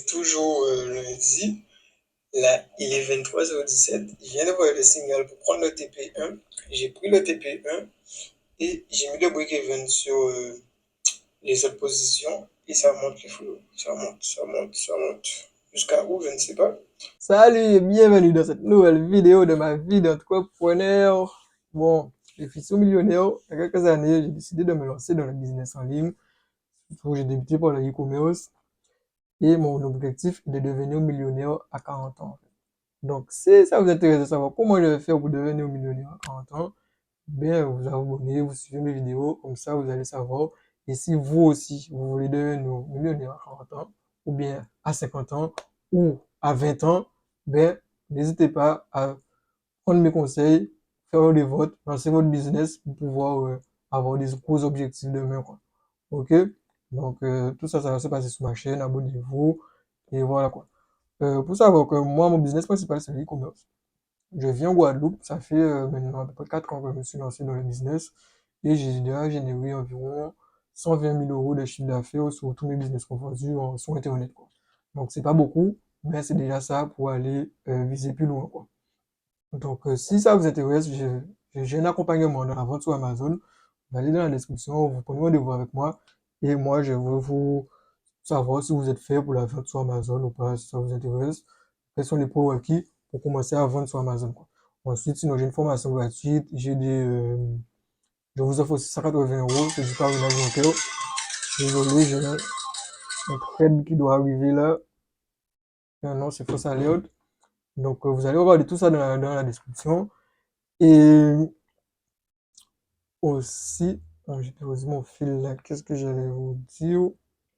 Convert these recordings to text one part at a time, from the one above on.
toujours lundi. Là, il est 23h17. Je viens de voir le signal pour prendre le TP1. J'ai pris le TP1 et j'ai mis le break-even sur les autres positions. Et ça monte les flots. Ça monte, ça monte, ça monte. Jusqu'à où, je ne sais pas. Salut et bienvenue dans cette nouvelle vidéo de ma vie d'entrepreneur. Bon, je suis sous-millionnaire. Il y a quelques années, j'ai décidé de me lancer dans le business en ligne. J'ai débuté par le e-commerce et mon objectif est de devenir millionnaire à 40 ans. Donc, si ça vous intéresse de savoir comment je vais faire pour devenir millionnaire à 40 ans, bien, vous abonnez, vous suivez mes vidéos, comme ça vous allez savoir. Et si vous aussi, vous voulez devenir millionnaire à 40 ans, ou bien à 50 ans, ou à 20 ans, ben, n'hésitez pas à prendre mes conseils, faire des votes, lancer votre business pour pouvoir avoir des gros objectifs demain, quoi. Ok? Donc, tout ça, ça va se passer sur ma chaîne, abonnez-vous, et voilà, quoi. Pour savoir que moi, mon business principal, c'est l'e-commerce. Je vis en Guadeloupe, ça fait maintenant à peu près 4 ans que je me suis lancé dans le business et j'ai déjà généré environ 120 000 euros de chiffre d'affaires sur tous mes business confondus sur Internet, quoi. Donc c'est pas beaucoup, mais c'est déjà ça pour aller viser plus loin, quoi. Donc si ça vous intéresse, j'ai un accompagnement dans la vente sur Amazon. Vous allez dans la description, vous prenez rendez-vous avec moi et moi je vais vous savoir si vous êtes fait pour la vente sur Amazon ou pas, si ça vous intéresse. Quels sont les prérequis pour commencer à vendre sur Amazon, quoi. Ensuite, sinon, j'ai une formation gratuite. Je vous offre aussi 180 euros. C'est du parrainage bancaire. Désolé, j'ai un trade qui doit arriver là. Non, c'est fausse alerte. Donc, vous allez regarder tout ça dans la description. Et aussi, j'ai perdu mon fil là. Qu'est-ce que j'allais vous dire?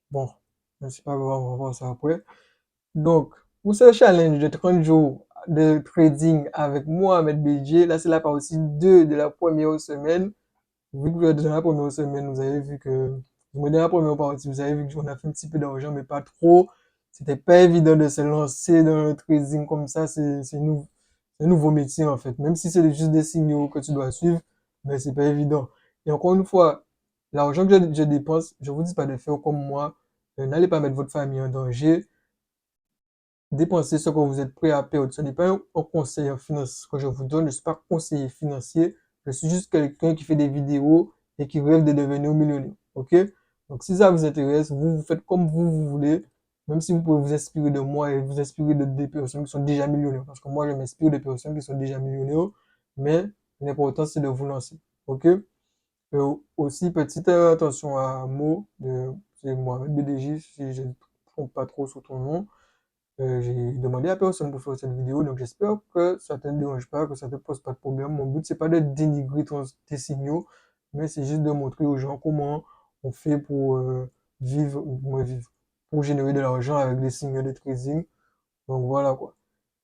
Bon, c'est pas grave, on va voir ça après. Donc, pour ce challenge de 30 jours de trading avec Mohamed BG, là, c'est la partie 2 de la première semaine. Vu que dans la première semaine, vous avez vu que, dans la première partie, vous avez vu qu'on a fait un petit peu d'argent, mais pas trop. C'était pas évident de se lancer dans le trading comme ça. C'est un nouveau métier, en fait. Même si c'est juste des signaux que tu dois suivre, mais c'est pas évident. Et encore une fois, l'argent que je dépense, je vous dis pas de faire comme moi. N'allez pas mettre votre famille en danger. Dépensez ce que vous êtes prêt à perdre. Ce n'est pas un conseil en finance que je vous donne. Je ne suis pas conseiller financier. Je suis juste quelqu'un qui fait des vidéos et qui rêve de devenir millionnaire. OK? Donc, si ça vous intéresse, vous faites comme vous voulez. Même si vous pouvez vous inspirer de moi et vous inspirer de des personnes qui sont déjà millionnaires. Parce que moi, je m'inspire des personnes qui sont déjà millionnaires. Mais l'important, c'est de vous lancer. OK? Aussi, petite attention à mot c'est Mohamed BDJ, si je ne trompe pas trop sur ton nom. J'ai demandé à personne pour faire cette vidéo, donc j'espère que ça te dérange pas, que ça te pose pas de problème. Mon but, c'est pas de dénigrer tes signaux, mais c'est juste de montrer aux gens comment on fait pour vivre, pour générer de l'argent avec des signaux de trading. Donc voilà, quoi.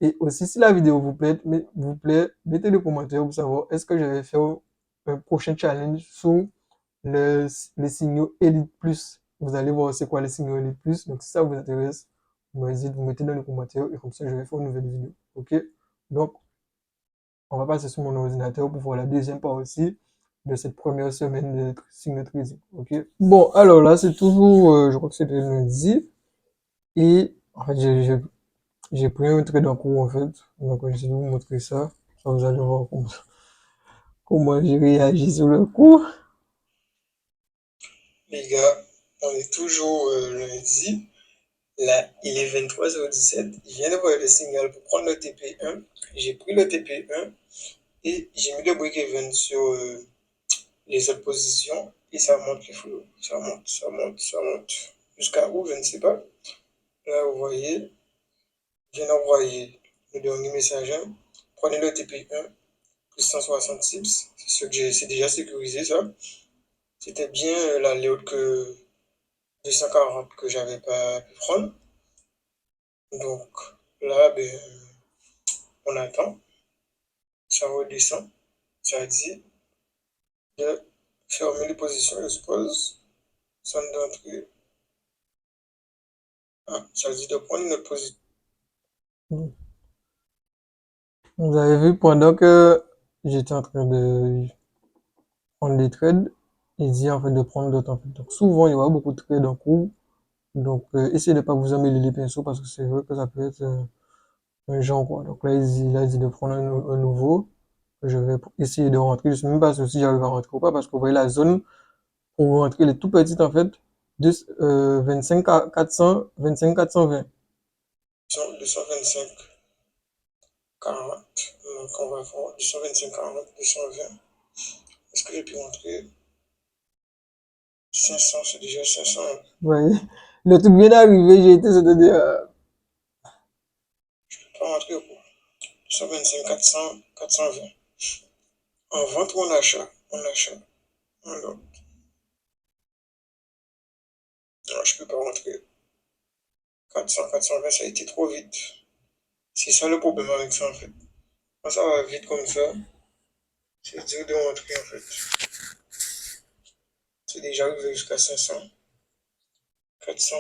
Et aussi, si la vidéo vous plaît, mettez des commentaires pour savoir est-ce que je vais faire un prochain challenge sur les signaux Elite Plus. Vous allez voir c'est quoi les signaux Elite Plus. Donc si ça vous intéresse, vous mettez dans les commentaires et comme ça je vais faire une nouvelle vidéo. Ok? Donc on va passer sur mon ordinateur pour voir la deuxième partie de cette première semaine de signaux trading. Ok? Bon, alors là c'est toujours, je crois que c'était lundi. Et en fait j'ai pris un trade en cours en fait. Donc je vais vous montrer ça. Ça vous allez voir comment j'ai réagi sur le coup. Les gars, on est toujours lundi. Là, il est 23h17. Je viens de voir le signal pour prendre le TP1. J'ai pris le TP1 et j'ai mis le break-even sur les autres positions et ça monte les flots. Ça monte, ça monte, ça monte. Jusqu'à où, je ne sais pas. Là, vous voyez, je viens d'envoyer le dernier message. Prenez le TP1 plus 166. C'est déjà sécurisé, ça. C'était bien la layout que 240 que j'avais pas pu prendre. Donc là, ben, on attend. Ça redescend. Ça dit de fermer les positions, je suppose. Centre d'entrée. Ah, ça dit de prendre une position. Vous avez vu, pendant que j'étais en train de prendre des trades, il dit en fait de prendre d'autres en fait. Donc souvent, il y aura beaucoup de trades en cours. Donc, essayez de ne pas vous emmêler les pinceaux parce que c'est vrai que ça peut être un genre, quoi. Donc là, il a dit de prendre un nouveau. Je vais essayer de rentrer. Je sais même pas si j'arrive à rentrer ou pas parce que vous voyez la zone pour rentrer, elle est tout petite en fait. 25 400, 25 420. 225, 40. Donc, on va voir 225, 40, 220. Est-ce que j'ai pu rentrer 500, c'est déjà 500. Vous voyez, le truc vient d'arriver, j'ai été, c'est-à-dire, Je peux pas rentrer au coup. 225, 400, 420. En vente ou en achat? En achat. Alors, non, je peux pas rentrer. 400, 420, ça a été trop vite. C'est ça le problème avec ça en fait. Quand ça va vite comme ça, c'est dur de rentrer en fait. C'est déjà arrivé jusqu'à 500, 400.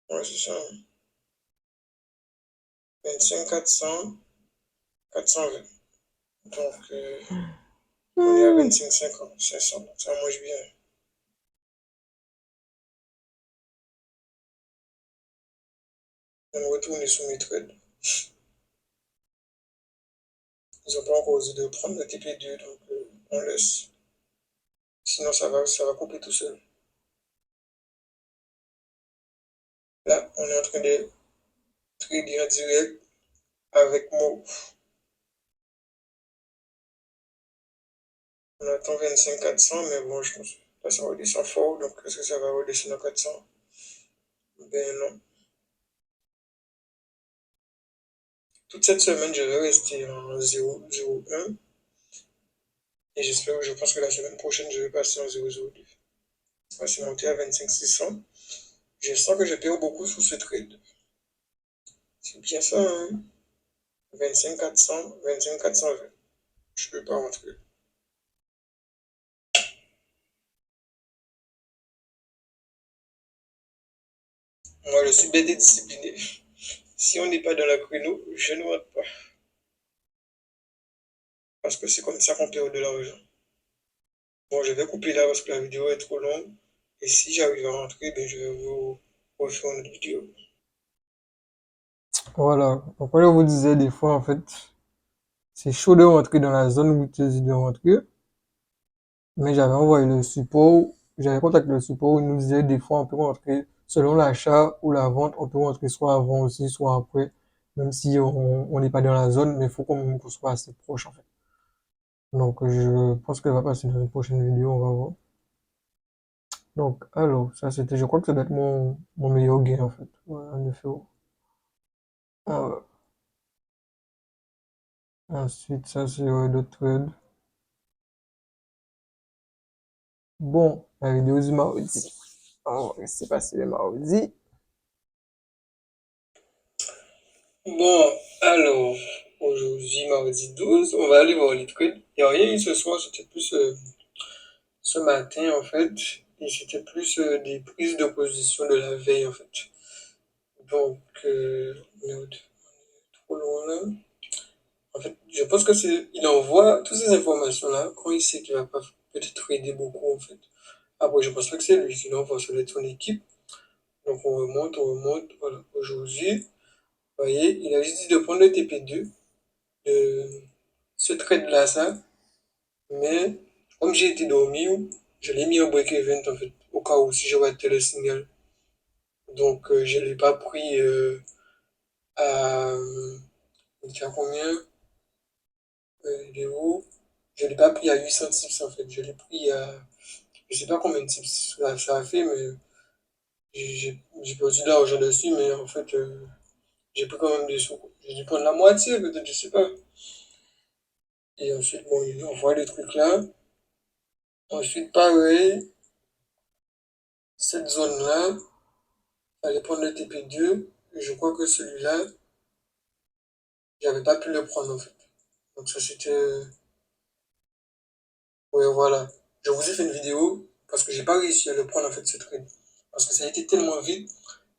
Ouais, c'est ça. 25, 400, 420. Donc, on est à hmm, 25, 50, 500. Ça mange bien. On retourne sur mes trades. Ils n'ont pas encore osé de prendre le TP2, donc on laisse. Sinon, ça va couper tout seul. Là, on est en train de trader en direct avec Mo. On attend 25 400, mais bon, je pense que là, ça redescend fort. Donc, est-ce que ça va redescendre à 400? Ben non. Toute cette semaine, je vais rester en 0, 0, 1. Et je pense que la semaine prochaine, je vais passer en 0, 0, 2. Ça va monter à 25 600. Je sens que je perds beaucoup sous ce trade. C'est bien ça, hein? 25 400, 25 420. Je ne peux pas rentrer. Moi, je suis bête et discipliné. Si on n'est pas dans la créneau, je ne rentre pas. Parce que c'est comme ça qu'on perd de l'argent. Bon, je vais couper là parce que la vidéo est trop longue. Et si j'arrive à rentrer, ben, je vais vous refaire une vidéo. voilà. Donc, comme je vous disais, des fois, en fait, c'est chaud de rentrer dans la zone où tu dis de rentrer. Mais j'avais envoyé le support, j'avais contacté le support, il nous disait des fois on peut rentrer selon l'achat ou la vente, on peut rentrer soit avant aussi, soit après, même si on n'est pas dans la zone, mais il faut qu'on soit assez proche en fait. Donc je pense qu'elle va passer dans une prochaine vidéo, on va voir. Donc alors, ça c'était, je crois que ça doit être mon meilleur gain en fait. Voilà, en effet. Euh, ensuite, ça c'est d'autres trades. Bon, la vidéo du mardi. On va laisser passer le mardi. Bon, alors, aujourd'hui, mardi 12, on va aller voir les trades. Il n'y a rien eu ce soir, c'était plus ce matin en fait. Et c'était plus des prises de position de la veille en fait. Donc, merde, trop loin là. En fait, je pense que c'est, il envoie toutes ces informations-là quand il sait qu'il va pas peut-être trader beaucoup en fait. Après, je pense pas que c'est lui qui l'envoie, ça doit être son équipe. Donc on remonte, voilà. Aujourd'hui, vous voyez, il a juste dit de prendre le TP2, de ce trade-là, ça. Mais comme j'ai été dormi, je l'ai mis en break-even en fait, au cas où si je ratais le signal. Donc je ne l'ai pas pris à, il y a combien? Il est où? Je ne l'ai pas pris à 800 tips en fait, je l'ai pris à, je sais pas combien de tips ça a fait, mais j'ai perdu de l'argent dessus, mais en fait, j'ai pris quand même des sous. J'ai dû prendre la moitié, peut-être, je sais pas. Et ensuite, bon, il envoie le truc là. Ensuite, pareil, cette zone-là, fallait prendre le TP2. Et je crois que celui-là, j'avais pas pu le prendre en fait. Donc ça c'était. Ouais, voilà. Je vous ai fait une vidéo parce que j'ai pas réussi à le prendre en fait ce trade. Parce que ça a été tellement vite.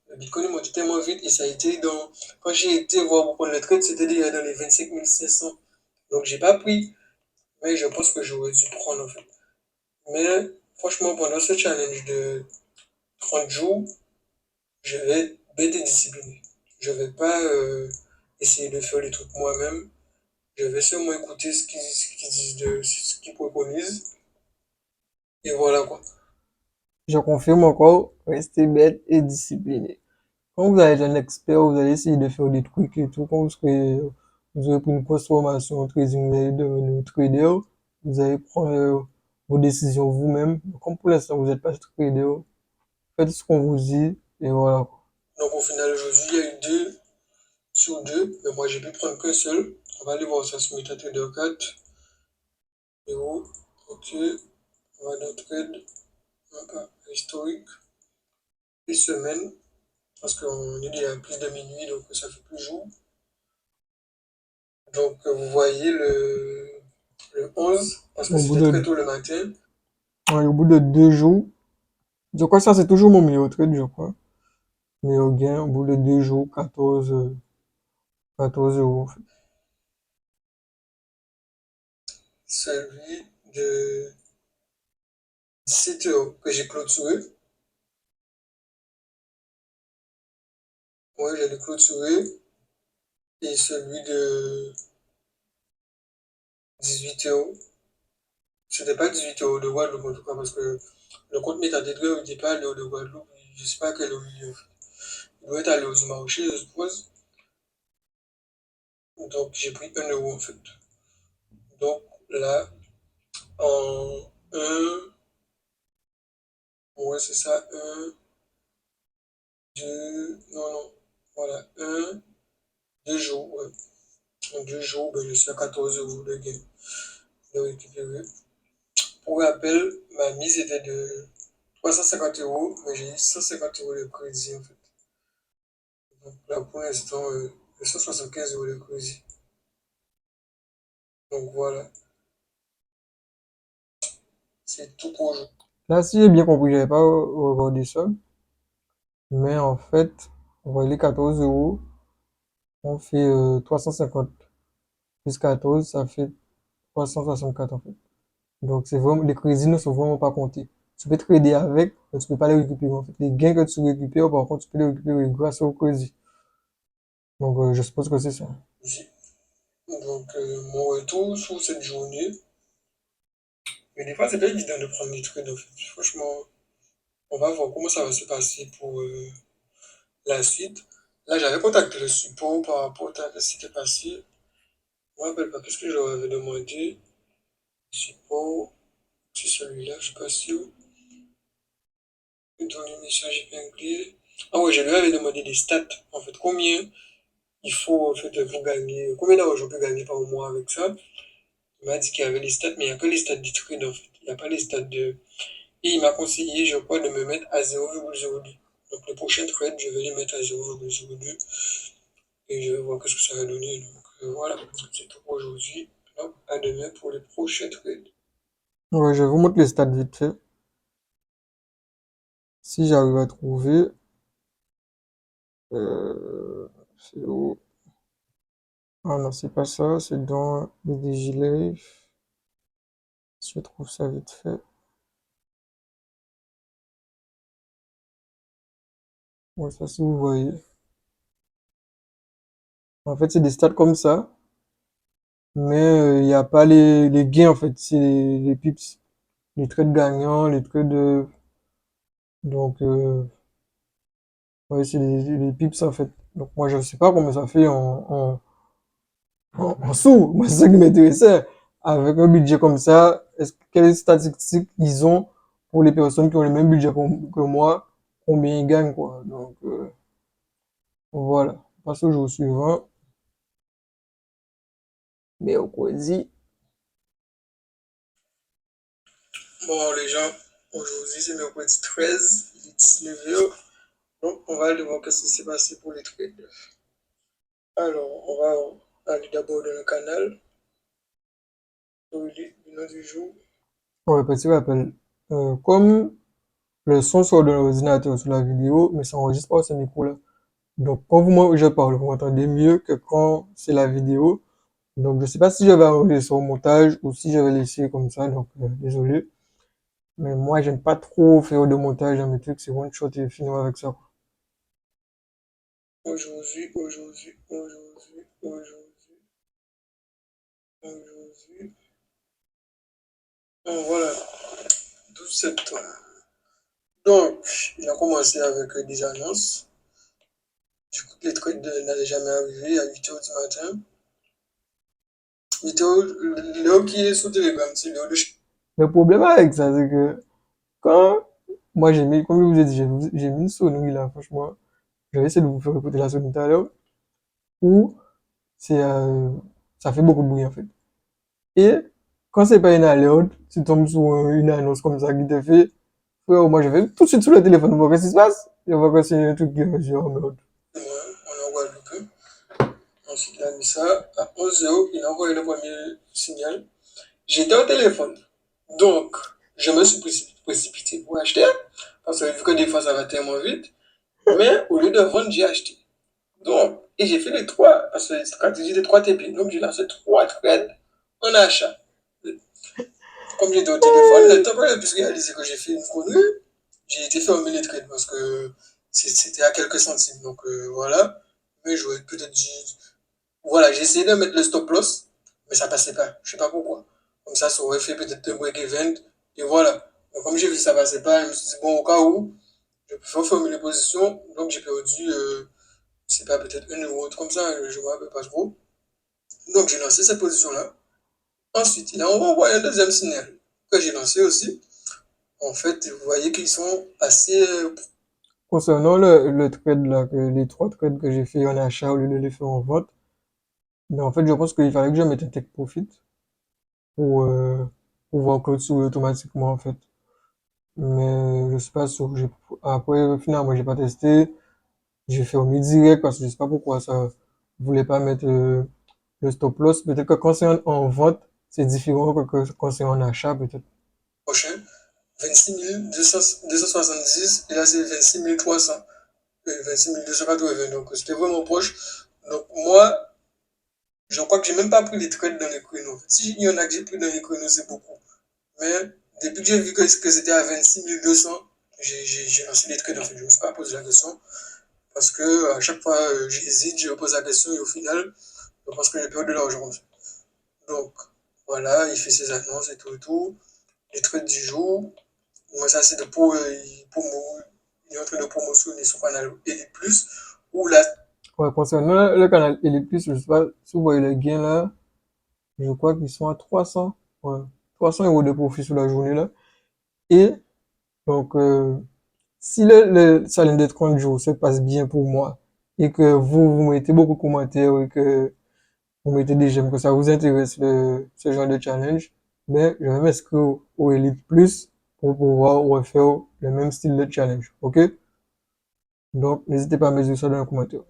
Le Bitcoin est monté tellement vite et ça a été dans. Quand j'ai été voir pour prendre le trade, c'était déjà dans les 25 500. Donc j'ai pas pris. Mais je pense que j'aurais dû prendre en fait. Mais franchement, pendant ce challenge de 30 jours, je vais être bête et discipliné. Je vais pas essayer de faire les trucs moi-même. Je vais seulement écouter ce qu'ils disent ce qu'ils préconisent. Et voilà quoi. Je confirme encore, restez bête et discipliné. Quand vous allez être un expert, vous allez essayer de faire des trucs et tout. Quand vous aurez pris une grosse formation en trading, vous allez devenir trader. Vous allez prendre vos décisions vous-même. Comme pour l'instant, vous n'êtes pas trader, faites ce qu'on vous dit et voilà. Donc au final, aujourd'hui, il y a eu 2 sur 2. Mais moi, j'ai pu prendre qu'un seul. On va aller voir ça sur MetaTrader 4. Et oh, ok. On va dans trade. Hop, historique. Une semaine. Parce qu'on est déjà à plus de minuit, donc ça fait plus jour. Donc vous voyez le 11, parce que Au bout c'était de, très tôt le matin. ouais, au bout de 2 jours, je crois que ça c'est toujours mon meilleur trade, je crois. Meilleur gain, au bout de 2 jours, 14 euros. En fait. Celui de 17 euros que j'ai clôturé. Ouais, j'ai le clôturé. Et celui de 18 euros. C'était pas 18 euros de Guadeloupe en tout cas, parce que le compte MetaTrader, il n'était pas allé au de Guadeloupe. Je sais pas à quelle heure il est. Il doit être allé aux marchés, je suppose. Donc j'ai pris 1 euro en fait. Donc là, en ouais, c'est ça, 2, non, voilà, 2 jours, ouais. En 2 jours, ben, je suis à 14 euros de gain de récupérer. Pour rappel, ma mise était de 350 euros, mais j'ai eu 150 euros de crédit en fait. Donc là, pour l'instant, 175 euros de crédit. Donc voilà, c'est tout pour aujourd'hui. Là, si j'ai bien compris, j'avais pas regardé ça. Mais en fait, on va les 14 euros, on fait 350 plus 14, ça fait 364 en fait. Donc, c'est vraiment, les crédits ne sont vraiment pas comptés. Tu peux trader avec, mais tu peux pas les récupérer en fait. Les gains que tu récupères, par contre, tu peux les récupérer grâce au crédit. Donc, je suppose que c'est ça. Donc mon retour sur cette journée, mais des fois c'est pas évident de prendre des trades en fait. Franchement, on va voir comment ça va se passer pour la suite. Là, j'avais contacté le support par rapport à ce qui s'était passé. Je ne me rappelle pas qu'est-ce que je leur avais demandé. Support, c'est celui-là, je suis pas sûr. Dans les messages épinglés. Ah ouais, je lui avais demandé des stats. En fait, combien il faut en fait vous gagner, combien d'argent je peux gagner par mois avec ça. Il m'a dit qu'il y avait les stats, mais il n'y a que les stats du trade en fait. Il n'y a pas les stats de. Et il m'a conseillé, je crois, de me mettre à 0,02. Donc les prochains trades, je vais les mettre à 0,02 et je vais voir ce que ça va donner. Donc voilà, c'est tout pour aujourd'hui. Donc à demain pour les prochains trades. Ouais, je vais vous montre les stats vite fait. Si j'arrive à trouver, c'est où? Ah non, c'est pas ça, c'est dans les digilets. Si je trouve ça vite fait. Ouais, ça, si vous voyez. En fait, c'est des stats comme ça, mais il n'y a pas les gains, en fait. C'est les pips, les trades gagnants, les trades. Donc, ouais, c'est les pips, en fait. Donc, moi, je sais pas comment ça fait en sous. Moi, c'est ça qui m'intéressait. Avec un budget comme ça, quelles statistiques ils ont pour les personnes qui ont le même budget que moi, combien ils gagnent, quoi. Donc, voilà. On passe au jour suivant. Mercredi. Bon les gens, aujourd'hui c'est mercredi 13, il est 19h. Donc on va aller voir ce qui s'est passé pour les trades. Alors on va aller d'abord dans le canal. Le nom du jour. Ouais, petit rappel. Comme le son sort de l'ordinateur sur la vidéo, mais ça enregistre pas ce micro-là. Donc, quand moi je parle, vous m'entendez mieux que quand c'est la vidéo. Donc, je sais pas si je vais enregistrer au montage ou si je vais laisser comme ça. Donc, désolé. Mais moi, j'aime pas trop faire de montage dans mes trucs, c'est one shot et finir avec ça, quoi. Aujourd'hui. Bon, voilà, 12 septembre. Donc, il a commencé avec des annonces. Du coup, les trades n'allaient jamais arriver à 8 heures du matin. 8 heures, Léo qui est sur Telegram, c'est Léo de chez. Le problème avec ça, c'est que quand moi j'ai mis, comme je vous ai dit, j'ai mis une sonnerie là, franchement. Je vais essayer de vous faire écouter la sonnerie tout à l'heure, où c'est, ça fait beaucoup de bruit en fait. Et quand c'est pas une alerte, tu tombes sur une annonce comme ça qui te fait, frère, moi je vais tout de suite sur le téléphone voir ce qui se passe. Je vois que c'est un truc que je dis, oh merde. Moi, on envoie le peu. Ensuite, il a mis ça. À 11 h, il a envoyé le premier signal. J'étais au téléphone. Donc, je me suis précipité pour acheter. Parce que vu que des fois ça va tellement vite. Mais au lieu de vendre, j'ai acheté. Donc, et j'ai fait les trois, parce que stratégie des 3 TP. Donc, j'ai lancé 3 trades en achat. Comme j'étais au téléphone, le temps que j'ai pu réaliser que j'ai fait une connerie, j'ai été fermer les trades parce que c'était à quelques centimes. Donc, voilà. Mais j'aurais peut-être dû. Voilà, j'ai essayé de mettre le stop loss, mais ça passait pas. Je sais pas pourquoi. Comme ça aurait fait peut-être un break event. Et voilà. Donc, comme j'ai vu que ça passait pas, je me suis dit, bon, au cas où, je peux fermer les positions. Donc, j'ai perdu, c'est pas peut-être 1 euro, comme ça, je me rappelle pas trop. Donc, j'ai lancé cette position-là. Ensuite, il a envoyé un deuxième signal que j'ai lancé aussi. En fait, vous voyez qu'ils sont assez. Concernant le trade là, les trois trades que j'ai fait en achat au lieu de les faire en vente, mais en fait, je pense qu'il fallait que je mette un take profit pour pouvoir clôturer automatiquement en fait. Mais je sais pas sûr. Après, finalement, j'ai pas testé. J'ai fait au mi direct parce que je sais pas pourquoi ça voulait pas mettre le stop loss. Peut-être que quand c'est en vente, c'est différent que quand c'est en achat, peut-être. Prochain, 26 270, et là c'est 26 300, 26 280, donc c'était vraiment proche. Donc moi, je crois que j'ai même pas pris les trades dans les créneaux. Si il y en a que j'ai pris dans les créneaux, c'est beaucoup. Mais depuis que j'ai vu que c'était à 26 200, j'ai lancé les trades en fait. Je me suis pas posé la question parce que à chaque fois j'hésite, je me pose la question et au final, je pense que j'ai perdu de l'argent. Donc voilà, il fait ses annonces et tout et tout. Les trades du jour. Moi, ça, c'est il est en train de promotionner son canal Elite Plus, où là, Ouais, concernant le canal Elite+, je sais pas si vous voyez les gains là, je crois qu'ils sont à 300, ouais, 300 euros de profit sur la journée là. Et donc, si le challenge de 30 jours se passe bien pour moi et que vous mettez beaucoup de commentaires et que vous mettez des j'aime, que ça vous intéresse ce genre de challenge, ben, je vais m'inscrire au Elite Plus pour pouvoir refaire le même style de challenge. OK? Donc, n'hésitez pas à me dire ça dans les commentaires.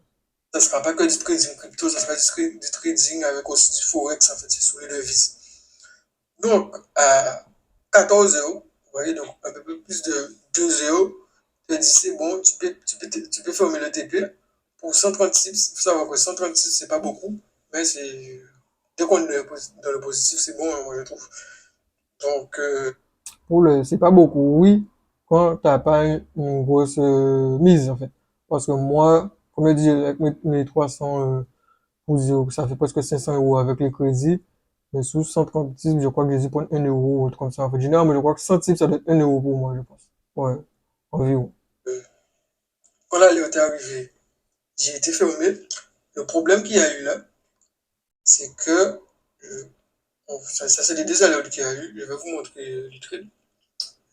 ça ne sera pas que du trading crypto, ça sera du trading avec aussi du forex, en fait, c'est sur les devises. Donc, à 14 euros, vous voyez, donc un peu plus de 2 euros, tu te dis c'est bon, tu peux fermer le TP. Pour 136, il faut savoir que 136, c'est pas beaucoup, mais c'est. Dès qu'on est dans le positif, c'est bon, moi je trouve. Donc, C'est pas beaucoup, oui, quand t'as pas une grosse mise, en fait. Parce que moi, comme je dis, avec mes 300 pour zéro, ça fait presque 500 euros avec les crédits. Mais sous 130 tips, je crois que j'ai dû prendre 1 euro ou autre comme ça. En fait, généralement, je crois que 100 tips, ça doit être 1 euro pour moi, je pense. Ouais, environ. euh, quand la Léo est arrivée, j'ai été fermé. Le problème qu'il y a eu là, c'est que, ça c'est les désalertes qu'il y a eu. Je vais vous montrer les trades.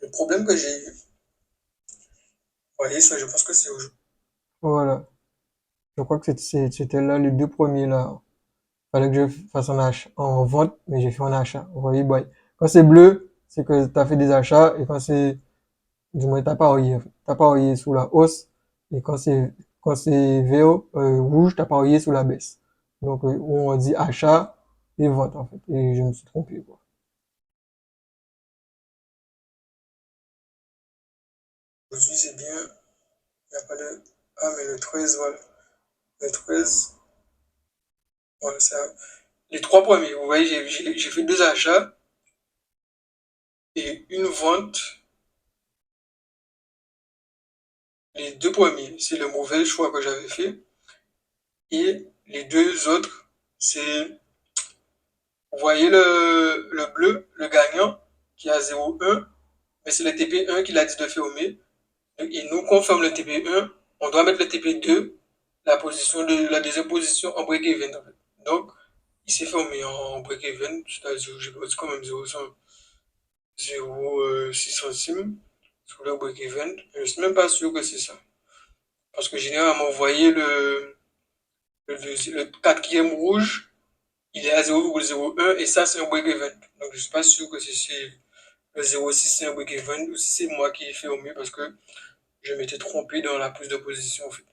Le problème que j'ai eu, vous voyez ça, je pense que c'est aujourd'hui. Voilà. Je crois que c'était là les deux premiers là. Fallait que je fasse un achat en vente, mais j'ai fait un achat. Vous voyez, boy. Quand c'est bleu, c'est que tu as fait des achats, et quand c'est, du moins, t'as pas parié sous la hausse, et quand c'est vert, rouge, t'as parié sous la baisse. Donc, on dit achat et vente, en fait. Et je me suis trompé, quoi. Aujourd'hui, c'est bien. Il n'y a pas de. Ah, mais le 13, voilà. Le 13, voilà, ça. Les 3 premiers, vous voyez, j'ai fait 2 achats et une vente. les deux premiers, c'est le mauvais choix que j'avais fait. Et les deux autres, c'est, vous voyez le bleu, le gagnant, qui a 0,1, mais c'est le TP1 qui l'a dit de fermer. Il nous confirme le TP1, on doit mettre le TP2, la deuxième position en break-even. En fait. Donc, il s'est fermé en break-even, c'est-à-dire j'ai perdu quand même 0,6 centimes sur le break-even. Je ne suis même pas sûr que c'est ça. Parce que généralement, vous voyez le quatrième rouge, il est à 0,01 et ça, c'est un break-even. Donc, je ne suis pas sûr que c'est le 0,6 c'est un break-even ou si c'est moi qui ai fait au mieux parce que je m'étais trompé dans la prise de position. En fait.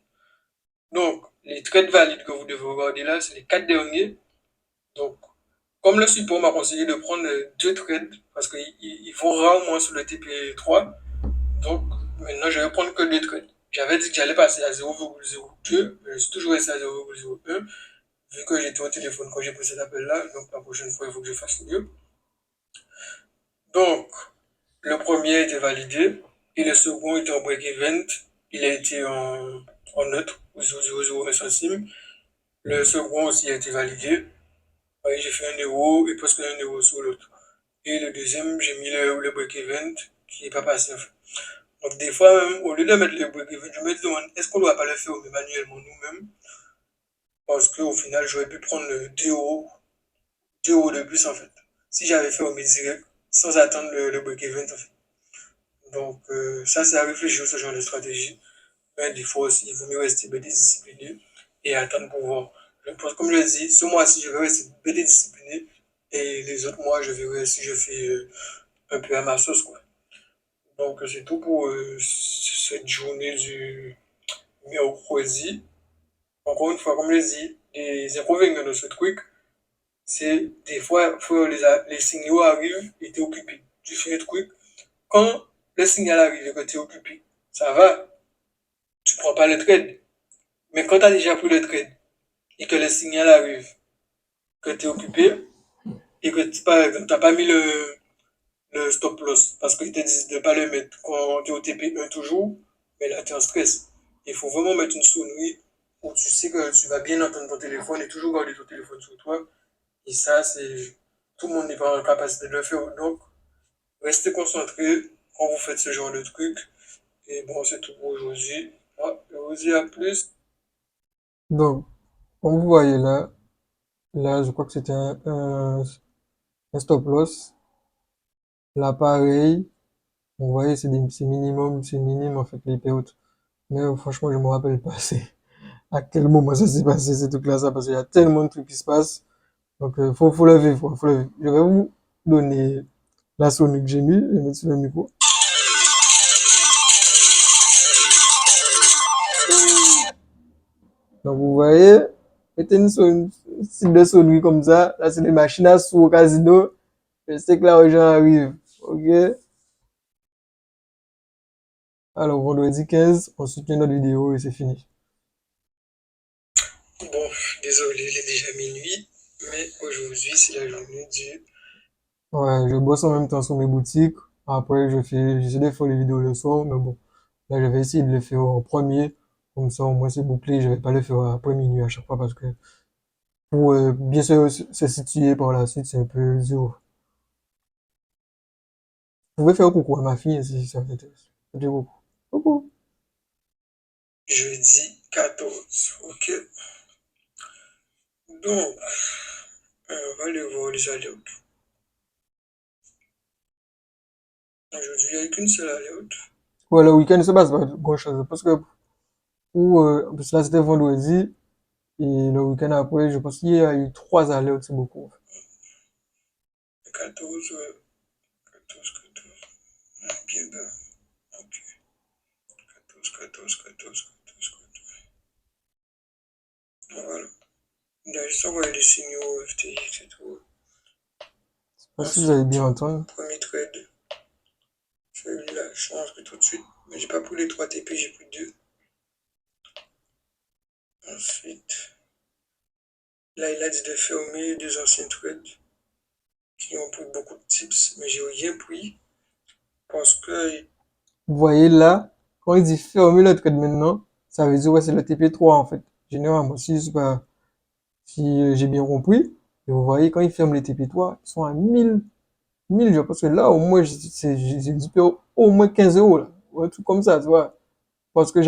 Donc, les trades valides que vous devez regarder là, c'est les quatre derniers. Donc, comme le support m'a conseillé de prendre deux trades parce qu'ils vont rarement sur le TP3, donc maintenant je vais prendre que deux trades. J'avais dit que j'allais passer à 0,02, mais je suis toujours resté à 0,01 vu que j'étais au téléphone quand j'ai pris cet appel-là. Donc, la prochaine fois, il faut que je fasse mieux. Donc, le premier a été validé et le second était en break-event. Il a été en neutre, ou 0,001 centime. Le second aussi a été validé. Oui, j'ai fait 1 € et presque 1 € sur l'autre. Et le deuxième, j'ai mis le break-event qui n'est pas passé en fait. Donc des fois même, au lieu de mettre le break-event, je me demande est-ce qu'on ne doit pas le faire manuellement nous-mêmes parce qu'au final, j'aurais pu prendre le 2 €, 2 € de plus en fait. Si j'avais fait au direct sans attendre le break-event en fait. Donc ça, c'est à réfléchir ce genre de stratégie. Mais des fois aussi, il vaut mieux rester bien discipliné et attendre pour voir. Je pense, comme je l'ai dit, ce mois-ci, je vais rester bien discipliné et les autres mois, je verrai si je fais un peu à ma sauce, quoi. Donc, c'est tout pour cette journée du mercredi. Encore une fois, comme je l'ai dit, les inconvénients de ce truc, c'est des fois, faut les signaux arrivent et t'es occupé. Tu fais le truc. Quand le signal arrive et que t'es occupé, ça va, tu prends pas le trade. Mais quand tu as déjà pris le trade et que le signal arrive, que tu es occupé et que tu n'as pas mis le stop loss parce qu'ils te disent de ne pas le mettre quand tu es au TP1 toujours, mais là tu es en stress. Il faut vraiment mettre une sonnerie où tu sais que tu vas bien entendre ton téléphone et toujours garder ton téléphone sur toi. Et ça, c'est tout le monde n'est pas en capacité de le faire. Donc, restez concentrés quand vous faites ce genre de truc. Et bon, c'est tout pour aujourd'hui. Ah, je vous dis à plus. Donc, comme vous voyez là, je crois que c'était un stop loss. Là, pareil, vous voyez, c'est minime en fait les pertes. Mais franchement, je me rappelle pas à quel moment ça s'est passé, ces trucs-là, ça, parce qu'il y a tellement de trucs qui se passent. Donc, faut le vivre, faut le vivre. Je vais vous donner la sonnerie que j'ai mis, je vais mettre sur le micro. Donc, vous voyez, mettez une style de sonnerie comme ça. Là, c'est des machines à sous au casino. Je sais que l'argent arrive. Ok? Alors, vendredi 15, on soutient notre vidéo et c'est fini. Bon, désolé, il est déjà minuit, mais aujourd'hui, c'est la journée du... Ouais, je bosse en même temps sur mes boutiques. Après, j'essaie de faire les vidéos le soir, mais bon. Là, je vais essayer de le faire en premier. Comme ça, au moins, c'est bouclé. Je vais pas le faire après minuit à chaque fois parce que pour bien se situer par la suite, c'est un peu dur. Vous pouvez faire coucou à ma fille si ça vous intéresse. Faites coucou. Coucou. Jeudi 14. Ok. Donc, on va aller voir les alertes. Aujourd'hui, il n'y a qu'une seule alerte. Ouais, le week-end se passe pas grand chose parce que en plus là, c'était vendredi et le week-end après, je pense qu'il y a eu 3 alertes, c'est beaucoup. 14, 14, 14. Bien bas. Ok. 14, 14, 14, 14, 14. Voilà. Il a juste envoyé des signaux FTX et tout. Je sais pas si vous avez bien Ensuite, entendu. premier trade. Celui-là, je change tout de suite. Mais j'ai pas pris les 3 TP, j'ai pris 2. Ensuite, là, il a dit de fermer des anciens trades qui ont pris beaucoup de tips, mais j'ai rien pris parce que Vous voyez là, quand il dit fermer le trade maintenant, ça veut dire ouais, c'est le TP3 en fait. Généralement, si j'ai bien compris, et vous voyez, quand ils ferment les TP3, ils sont à 1000, je pense que là, au moins, j'ai dû payer au moins 15 euros, là. Ou un truc comme ça, tu vois. Parce que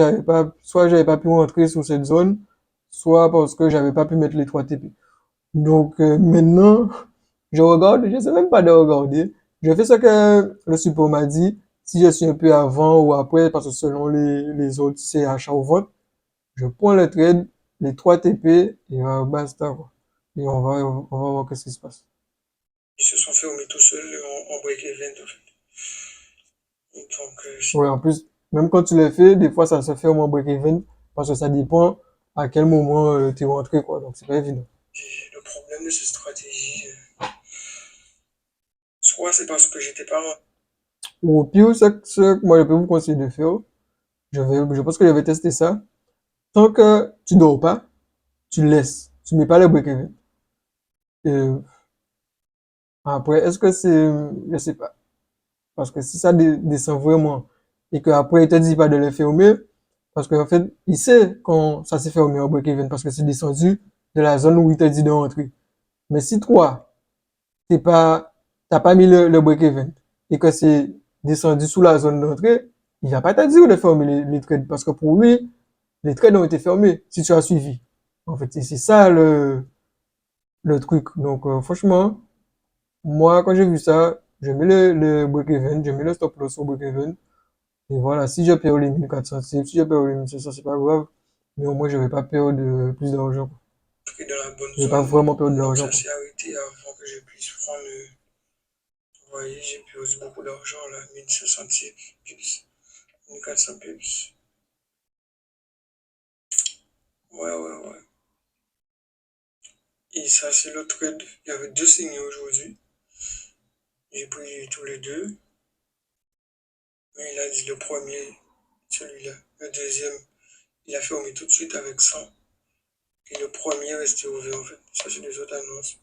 soit j'avais pas pu rentrer sur cette zone, soit parce que j'avais pas pu mettre les 3 TP. Donc, maintenant, je regarde, je sais même pas de regarder. Je fais ce que le support m'a dit. Si je suis un peu avant ou après, parce que selon les autres, c'est achat ou vente, je prends le trade, les 3 TP, et basta, quoi. Et on va voir qu'est-ce qui se passe. Ils se sont fermés tout seuls en break-even, en fait. Donc, Ouais, en plus, même quand tu le fais, des fois, ça se fait au moins break-even, parce que ça dépend à quel moment tu es rentré, quoi. Donc, c'est pas évident. le problème de cette stratégie, soit c'est parce que j'étais pas rentré. Ou au pire, ce que moi, je peux vous conseiller de faire, je pense que je vais tester ça. Tant que tu dors pas, tu le laisses. Tu mets pas le break-even. Et après, est-ce que je sais pas. Parce que si ça descend vraiment, et qu'après, il te dit pas de le fermer, parce qu'en fait, il sait quand ça s'est fermé au break-even, parce que c'est descendu de la zone où il te dit de rentrer. Mais si toi, t'as pas mis le break-even, et que c'est descendu sous la zone d'entrée, il va pas te dire de fermer les trades, parce que pour lui, les trades ont été fermés, si tu as suivi. En fait, c'est ça le truc. Donc, franchement, moi, quand j'ai vu ça, je mets le break-even, je mets le stop loss au break-even. Et voilà, si je perds les 1400, si je perds les 1500, c'est pas grave. Mais au moins, je vais pas perdre plus d'argent. Dans la bonne Je vais pas zone. vraiment perdre de Donc l'argent, ça quoi. s'est arrêté avant que je puisse prendre. Vous voyez, j'ai perdu beaucoup d'argent là, 1500 pips, 1400 pips. Ouais, ouais, ouais. Et ça, c'est le trade. Il y avait deux signaux aujourd'hui. J'ai pris tous les deux. Mais il a dit le premier, celui-là. Le deuxième, il a fermé tout de suite avec 100. Et le premier est resté ouvert en fait. Ça, c'est des autres annonces.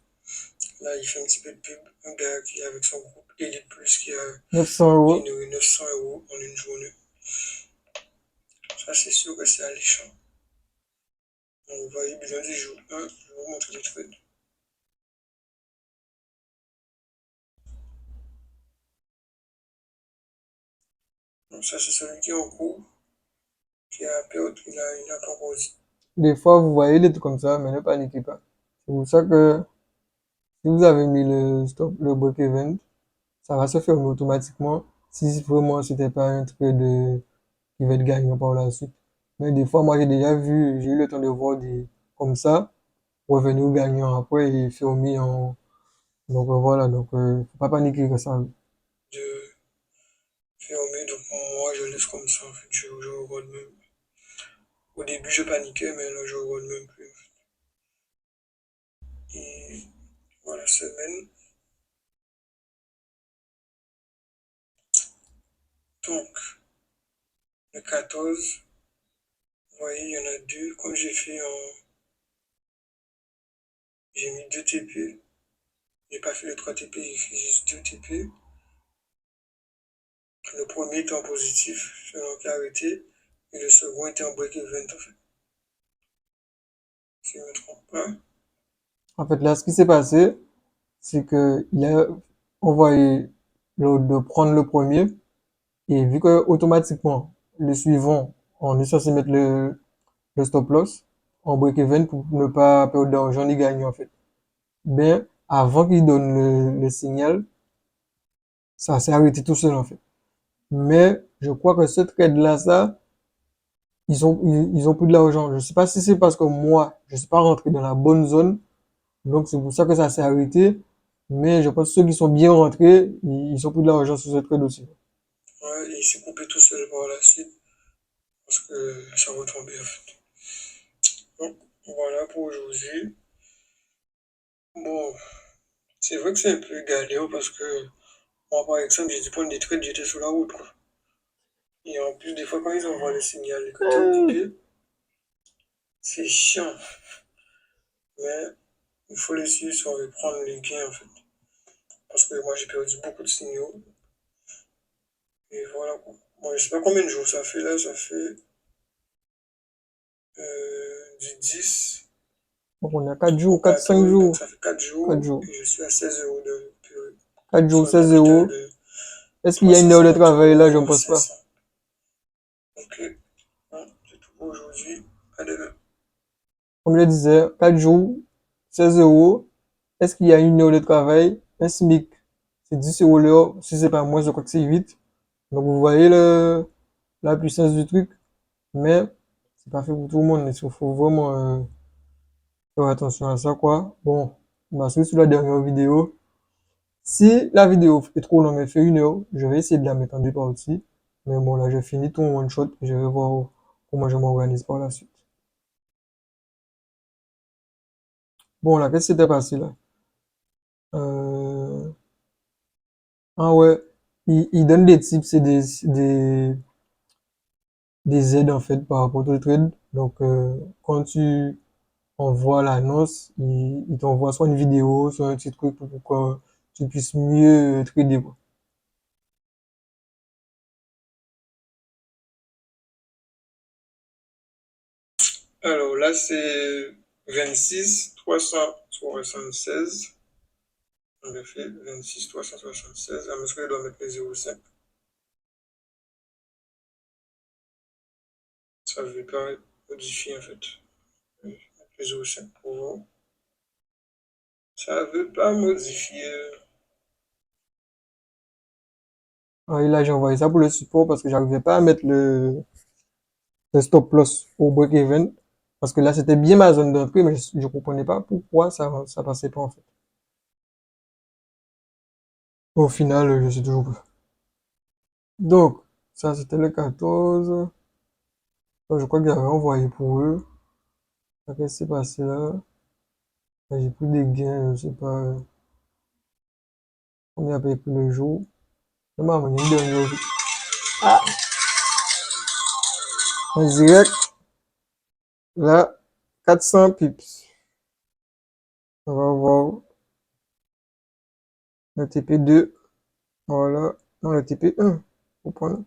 Là, il fait un petit peu de pub. Un gars qui est avec son groupe Elite Plus qui a 900 € généré 900 euros en une journée. Ça, c'est sûr que c'est alléchant. Donc, vous voyez, bilan du jour 1, je vais vous montrer le trade. Donc, ça, c'est celui qui est en cours, qui a perdu, il a pas rosé. des fois, vous voyez des trucs comme ça, mais ne paniquez pas. C'est pour ça que si vous avez mis le stop, le break-even, ça va se fermer automatiquement si vraiment c'était pas un trade qui va être gagnant par la suite. Mais des fois, moi, j'ai eu le temps de voir des comme ça, revenir gagnant après et fermer en. Donc voilà, donc faut pas paniquer que ça. De fermer, donc moi, je laisse comme ça, en fait. Je regarde même. Au début, je paniquais, mais là, je regarde même plus. Et voilà, semaine. Donc, le 14, vous voyez, il y en a deux. Comme j'ai fait j'ai mis 2 TP. J'ai pas fait les 3 TP, j'ai fait juste 2 TP. Le premier était en positif, selon clarité, et le second était en break-even, en fait. Si je ne me trompe pas. En fait, là, ce qui s'est passé, c'est que il a envoyé l'autre de prendre le premier, et vu que automatiquement, le suivant, on est censé mettre le stop loss en break-even pour ne pas perdre d'argent ni gagner, en fait. Ben, avant qu'il donne le signal, ça s'est arrêté tout seul, en fait. Mais, je crois que ce trade-là, ils ont pris de l'argent. Je sais pas si c'est parce que moi, je suis pas rentré dans la bonne zone. Donc, c'est pour ça que ça s'est arrêté. Mais je pense que ceux qui sont bien rentrés, ils ont pris de l'argent sur ce trade aussi. Ouais, et il s'est coupé tout seul par la suite, parce que ça retombait, en fait. Donc, voilà pour aujourd'hui. Bon, c'est vrai que c'est un peu galère, parce que moi, par exemple, j'ai dû prendre des trades, j'étais sur la route, quoi. Et en plus, des fois, quand ils envoient le signal et que t'es occupé, c'est chiant. Mais il faut les suivre si on veut prendre les gains, en fait. Parce que moi, j'ai perdu beaucoup de signaux. Et voilà, quoi. Bon, je sais pas combien de jours ça fait là, ça fait du 10 Donc on a 4 au jours, 4-5 14, donc jours, ça fait 4 4 jours jours. et je suis à 16 euros de purée, 4 jours, sur un 16 capital euros. de Est-ce qu'il y a une heure de 350 travail là? Je ne euros pense pas. 500. Ok, bon, c'est tout pour aujourd'hui. À demain. Comme je disais, 4 jours, 16 euros. Est-ce qu'il y a une heure de travail? Un SMIC, c'est 10 euros l'heure. Si c'est pas moins, je crois que c'est 8. Donc vous voyez la puissance du truc. Mais c'est pas fait pour tout le monde. Il faut vraiment faire attention à ça, quoi. Bon, on va suivre sur la dernière vidéo. Si la vidéo est trop longue, elle fait 1 heure, je vais essayer de la mettre en deux parties. Mais bon, là, j'ai fini tout en one shot et je vais voir comment je m'organise par la suite. Bon, là, qu'est-ce qui s'était passé là? Euh, Ah ouais, il donne des tips et des aides en fait par rapport au trade. Donc, quand tu envoies l'annonce, il t'envoie soit une vidéo, soit un petit truc pour que tu puisses mieux trader, quoi. Alors là, c'est 26 376. En effet, 26 376. À mesure que je dois mettre les 0,5. Ça ne veut pas modifier en fait. Les 0,5 pour voir. Ça ne veut pas modifier. Ah, et là, j'ai envoyé ça pour le support parce que j'arrivais pas à mettre le stop loss au break-even. Parce que là, c'était bien ma zone d'entrée, mais je comprenais pas pourquoi ça passait pas en fait. Au final, je sais toujours pas. Donc, ça, c'était le 14. Je crois que j'avais envoyé pour eux. Qu'est-ce qui s'est passé là? J'ai pris des gains, je sais pas combien a payé pour le jour. Normalement, il y a une dernière vie. Ah, en direct, là, 400 pips. On va voir le TP2. Voilà. Non, le TP1. Faut prendre.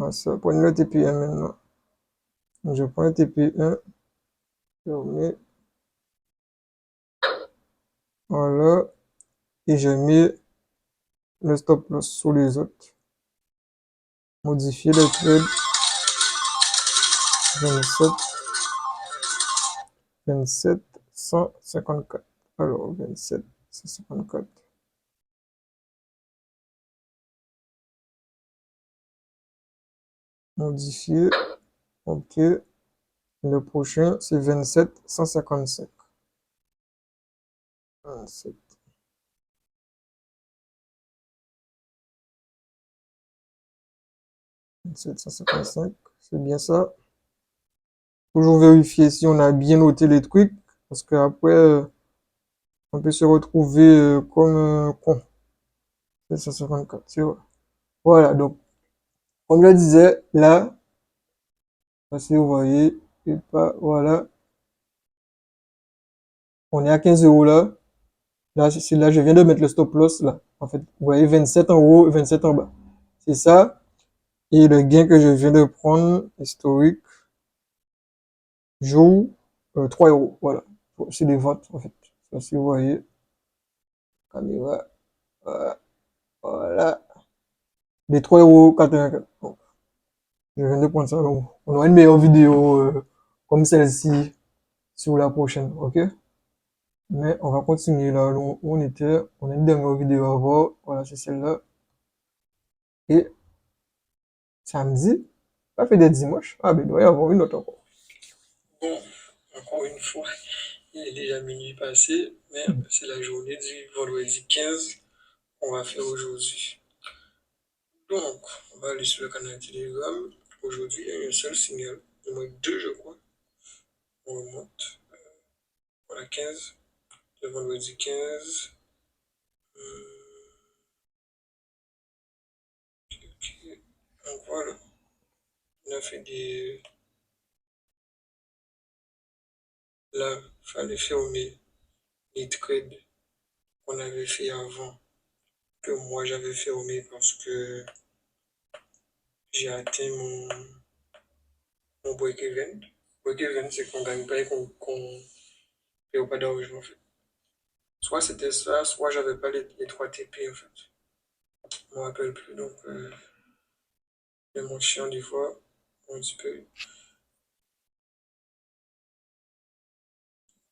Ah, ça, prendre le TP1 maintenant. Je prends le TP1. Je remets. Voilà. Et je mets le stop loss sur les autres. Modifier le trade. 27. 27. 154. Alors, 27. 154. Modifier. Ok. Le prochain, c'est 27 155. 27 155. C'est bien ça. Toujours vérifier si on a bien noté les trucs. Parce qu'après, on peut se retrouver comme un con. 754, c'est vrai. Voilà, donc, comme je le disais, là, si vous voyez, et pas, voilà, on est à 15 euros là. Là, c'est là, je viens de mettre le stop loss là. En fait, vous voyez 27 en haut et 27 en bas. C'est ça. Et le gain que je viens de prendre, historique, joue 3 euros. Voilà. C'est des ventes en fait. Ça, si vous voyez, caméra, voilà. Voilà. Les 3 euros 84. Bon, je viens de prendre ça. Donc, on aura une meilleure vidéo comme celle-ci sur la prochaine. Ok? Mais on va continuer là où on était. On a une dernière vidéo à voir. Voilà, c'est celle-là. Et samedi, ça fait des dimanches. Ah, ben, il doit y avoir une autre encore. Bon, encore une fois, il est déjà minuit passé, mais c'est la journée du vendredi 15 qu'on va faire aujourd'hui. Donc, on va aller sur le canal Telegram. Aujourd'hui, il y a un seul signal. Il y en a deux, je crois. On remonte. Voilà, 15. Le vendredi 15. Ok. Donc voilà. On a fait des. Là, il fallait fermer les trades qu'on avait fait avant que moi j'avais fermé parce que j'ai atteint mon break-even. Break-even, c'est qu'on gagne pas et qu'on perd pas d'argent en fait. Soit c'était ça, soit j'avais pas les 3 TP en fait. Je me rappelle plus, donc c'est mon chiant des fois, un petit peu.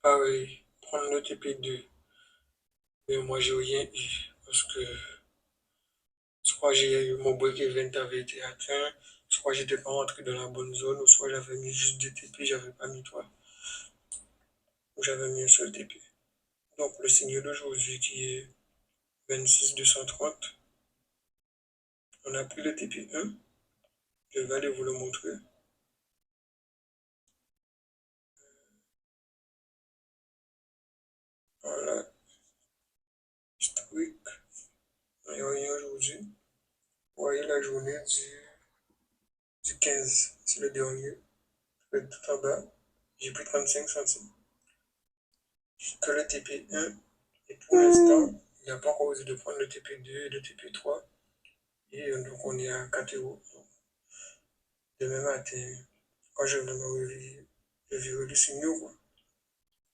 Pareil, prendre le TP2. Mais moi j'ai rien eu parce que soit j'ai eu mon break-even avait été atteint, soit j'étais pas rentré dans la bonne zone, ou soit j'avais mis juste 2 TP, j'avais pas mis 3, ou j'avais mis un seul TP. Donc le signal d'aujourd'hui qui est 26230, on a pris le TP1, je vais aller vous le montrer. Voilà, historique, il n'y a rien aujourd'hui. Vous voyez la journée du 15, c'est le dernier, je vais tout en bas, j'ai pris 35 centimes. Que le TP1, et pour l'instant, il n'y a pas encore osé de prendre le TP2 et le TP3. Et donc on est à 4 euros. Demain matin, quand je vais me réveiller, je verrai le signal, quoi.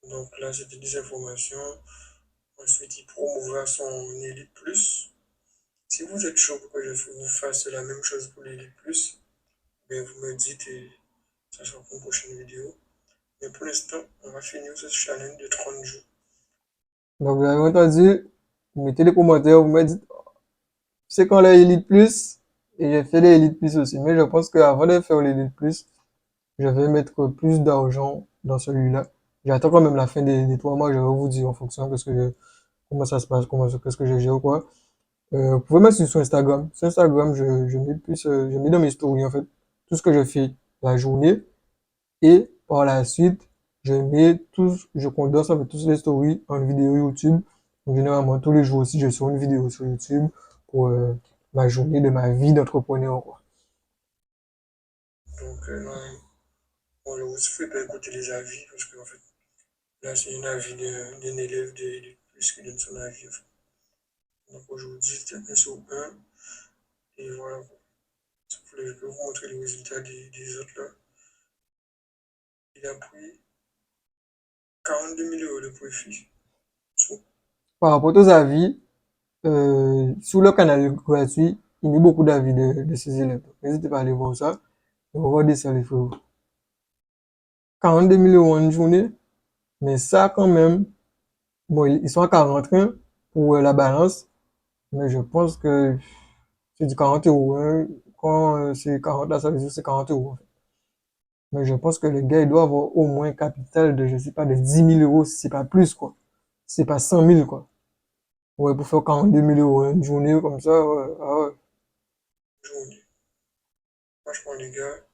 Donc là, c'était des informations. Ensuite, il promouvra son Elite Plus. Si vous êtes chaud pour que je vous fasse la même chose pour l'Elite Plus, ben vous me dites et ça sera pour une prochaine vidéo. Mais pour l'instant, on va finir ce challenge de 30 jours. Donc, vous avez entendu, vous mettez les commentaires, vous me dites, c'est quand les Elite Plus, et j'ai fait les Elite Plus aussi. Mais je pense qu'avant de faire les Elite Plus, je vais mettre plus d'argent dans celui-là. J'attends quand même la fin des 3 mois, je vais vous dire en fonction de comment ça se passe, qu'est-ce que je gère ou quoi. Vous pouvez me suivre sur Instagram. Sur Instagram, je mets plus, je mets dans mes stories, en fait, tout ce que je fais la journée. Et par la suite, je condense en fait toutes les stories en vidéo YouTube. Donc, généralement, tous les jours aussi, je sors une vidéo sur YouTube pour ma journée de ma vie d'entrepreneur, quoi. Donc, bon, je vous ferai pas écouter les avis parce qu'en fait, là, c'est un avis d'un élève de plus qui donne son avis. En fait. Donc aujourd'hui, c'était un sur un. Et voilà. Si vous voulez, je peux vous montrer les résultats des autres là. Il a pris 42 000 euros de profit. Par rapport aux avis, sur le canal gratuit, il y a beaucoup d'avis de ces élèves. N'hésitez pas à aller voir ça. Et regardez ça, les frérots. 42 000 euros en une journée, mais ça, quand même, bon, ils sont à 41 pour la balance, mais je pense que c'est du 40 euros, hein. Quand c'est 40, là, ça veut dire que c'est 40 euros, en fait. Mais je pense que le gars, il doit avoir au moins un capital de, je sais pas, de 10 000 euros, si c'est pas plus, quoi. Si c'est pas 100 000, quoi. Ouais, pour faire 42 000 euros une journée comme ça, ouais, ah ouais. Journée. Franchement, les gars,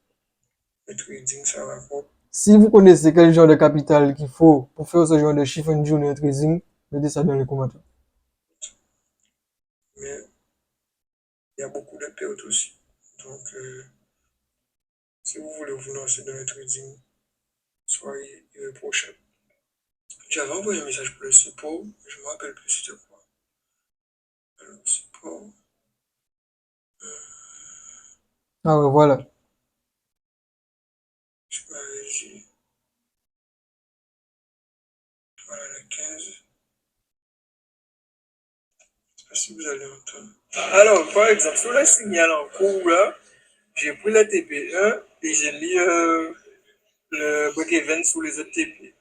le trading, ça va pas. Si vous connaissez quel genre de capital qu'il faut pour faire ce genre de chiffre une journée de trading, mettez ça dans les commentaires. Mais il y a beaucoup de pertes aussi. Donc, si vous voulez vous lancer dans le trading, soyez irréprochable. J'avais envoyé un message pour le support, je ne me rappelle plus c'était quoi. Alors, support, Ah ouais, voilà. je m'avais dit, voilà le 15. Je sais pas si vous allez entendre. Alors, par exemple, sur le signal en cours, là, j'ai pris le TP1 et j'ai mis le break-even sous les autres TP.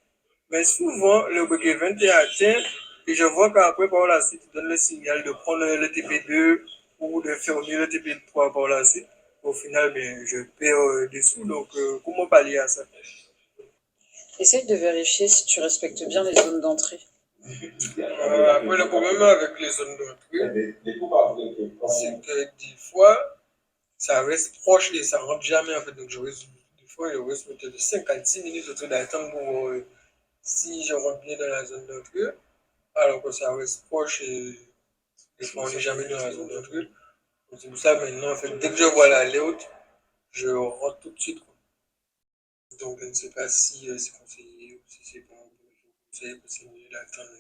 Mais souvent, le break-even est atteint et je vois qu'après, par la suite, il donne le signal de prendre le TP2 ou de fermer le TP3 par la suite. Au final, ben, je perds des sous. Donc, comment pallier à ça? Essaye de vérifier si tu respectes bien les zones d'entrée. Après, le problème avec les zones d'entrée, c'est que des fois, ça reste proche et ça rentre jamais en fait. Donc, des fois, je reste peut-être de 5 à 10 minutes autour d'attendre pour voir si je rentre bien dans la zone d'entrée. Alors que ça reste proche et des fois, on n'est jamais dans la zone d'entrée. Donc, c'est pour ça maintenant, en fait, dès que je vois l'alerte, je rentre tout de suite, quoi. Donc, je ne sais pas si c'est conseillé ou si c'est bon. Je vous conseille parce que c'est mieux d'attendre